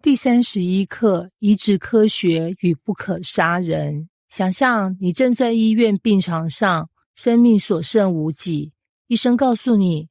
第31课：移植科学与不可杀人。想象你正在医院病床上，生命所剩无几，医生告诉你，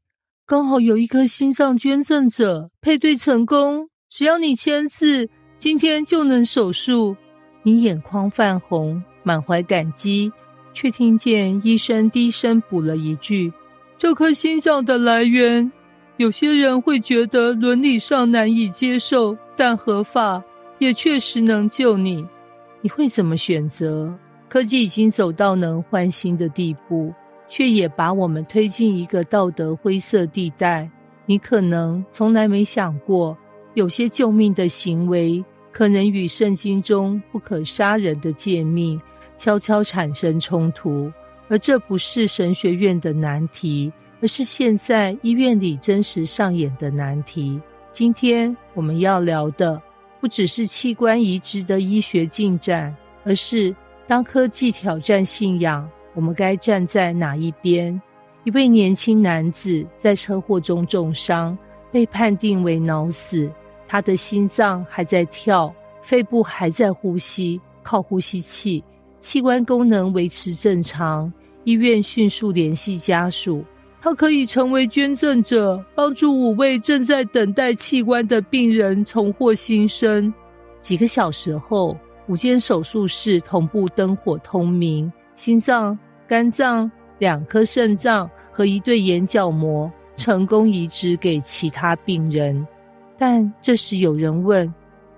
刚好有一颗心脏捐赠者，配对成功，只要你签字，今天就能手术。你眼眶泛红，满怀感激，却听见医生低声补了一句，这颗心脏的来源，有些人会觉得伦理上难以接受，但合法也确实能救你。你会怎么选择？科技已经走到能换心的地步，却也把我们推进一个道德灰色地带。你可能从来没想过，有些救命的行为可能与圣经中不可杀人的诫命悄悄产生冲突，而这不是神学院的难题，而是现在医院里真实上演的难题。今天我们要聊的不只是器官移植的医学进展，而是当科技挑战信仰，我们该站在哪一边？一位年轻男子在车祸中重伤，被判定为脑死，他的心脏还在跳，肺部还在呼吸，靠呼吸器，器官功能维持正常。医院迅速联系家属，他可以成为捐赠者，帮助5位正在等待器官的病人重获新生。几个小时后，5间手术室同步灯火通明，心脏、肝脏、2颗肾脏和1对眼角膜成功移植给其他病人。但这时有人问，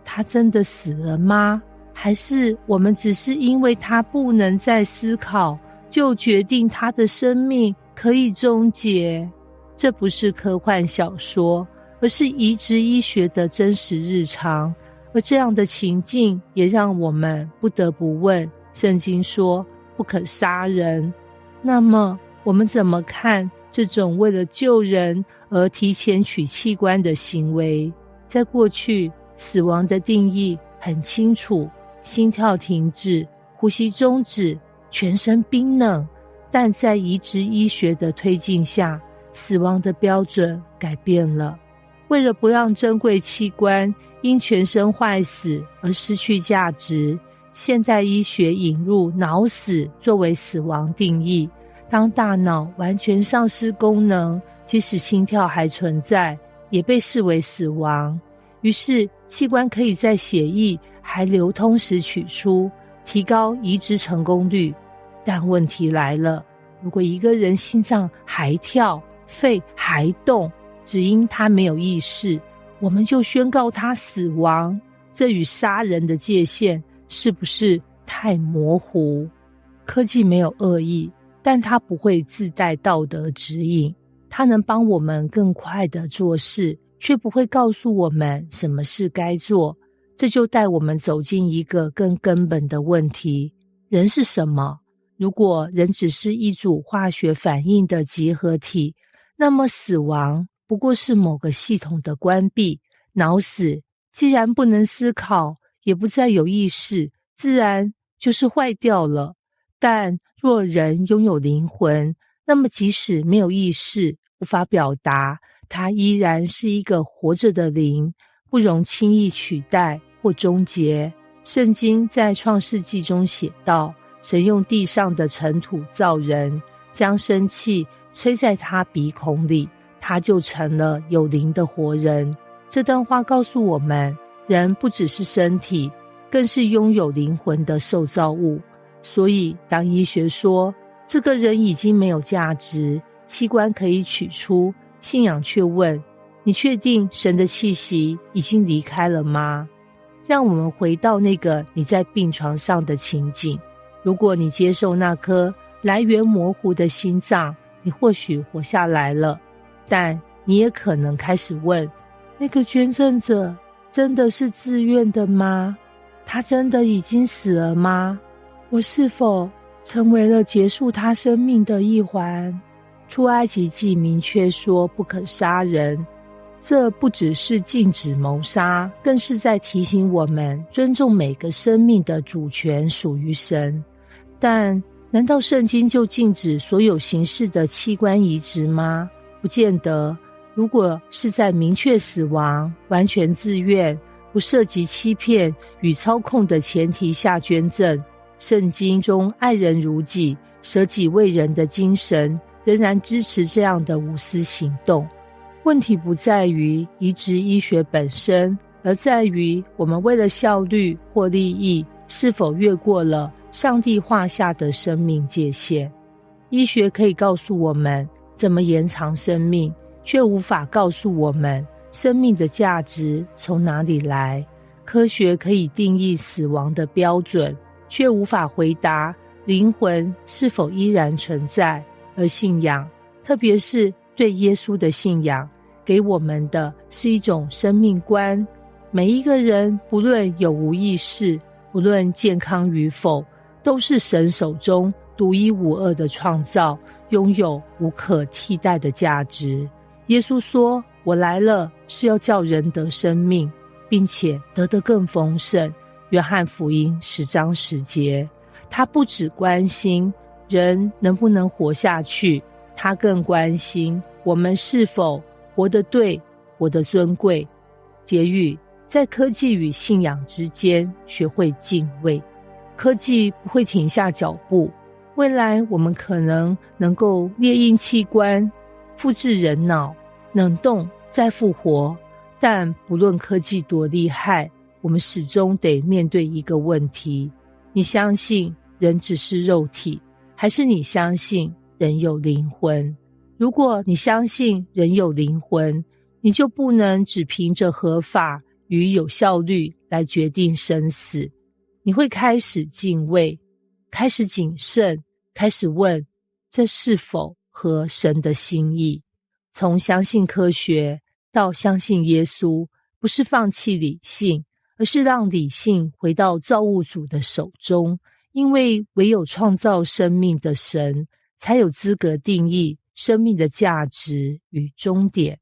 他真的死了吗？还是我们只是因为他不能再思考，就决定他的生命可以终结？这不是科幻小说，而是移植医学的真实日常。而这样的情境也让我们不得不问，圣经说不可杀人，那么我们怎么看这种为了救人而提前取器官的行为？在过去，死亡的定义很清楚，心跳停止，呼吸终止，全身冰冷。但在移植医学的推进下，死亡的标准改变了。为了不让珍贵器官因全身坏死而失去价值，现代医学引入脑死作为死亡定义。当大脑完全丧失功能，即使心跳还存在，也被视为死亡。于是器官可以在血液还流通时取出，提高移植成功率。但问题来了，如果一个人心脏还跳，肺还动，只因他没有意识，我们就宣告他死亡，这与杀人的界限是不是太模糊？科技没有恶意，但它不会自带道德指引，它能帮我们更快地做事，却不会告诉我们什么事该做。这就带我们走进一个更根本的问题：人是什么？如果人只是一组化学反应的结合体，那么死亡不过是某个系统的关闭。脑死既然不能思考，也不再有意识，自然就是坏掉了。但若人拥有灵魂，那么即使没有意识，无法表达，它依然是一个活着的灵，不容轻易取代或终结。圣经在创世纪中写道，神用地上的尘土造人，将生气吹在他鼻孔里，他就成了有灵的活人。这段话告诉我们，人不只是身体，更是拥有灵魂的受造物。所以当医学说这个人已经没有价值，器官可以取出，信仰却问，你确定神的气息已经离开了吗？让我们回到那个你在病床上的情景。如果你接受那颗来源模糊的心脏，你或许活下来了，但你也可能开始问，那个捐赠者真的是自愿的吗？他真的已经死了吗？我是否成为了结束他生命的一环？出埃及记明确说不可杀人，这不只是禁止谋杀，更是在提醒我们尊重每个生命的主权属于神。但难道圣经就禁止所有形式的器官移植吗？不见得。如果是在明确死亡、完全自愿、不涉及欺骗与操控的前提下捐赠，圣经中爱人如己、舍己为人的精神仍然支持这样的无私行动。问题不在于移植医学本身，而在于我们为了效率或利益，是否越过了上帝画下的生命界限。医学可以告诉我们怎么延长生命，却无法告诉我们生命的价值从哪里来。科学可以定义死亡的标准，却无法回答灵魂是否依然存在。而信仰，特别是对耶稣的信仰，给我们的是一种生命观。每一个人，不论有无意识，不论健康与否，都是神手中独一无二的创造，拥有无可替代的价值。耶稣说，我来了是要叫人得生命，并且得得更丰盛。约翰福音10章10节。他不只关心人能不能活下去，他更关心我们是否活得对，活得尊贵。结语，在科技与信仰之间学会敬畏。科技不会停下脚步，未来我们可能够列印器官、复制人脑、冷冻再复活，但不论科技多厉害，我们始终得面对一个问题：你相信人只是肉体，还是你相信人有灵魂？如果你相信人有灵魂，你就不能只凭着合法与有效率来决定生死。你会开始敬畏，开始谨慎，开始问，这是否合神的心意？从相信科学到相信耶稣，不是放弃理性，而是让理性回到造物主的手中，因为唯有创造生命的神，才有资格定义生命的价值与终点。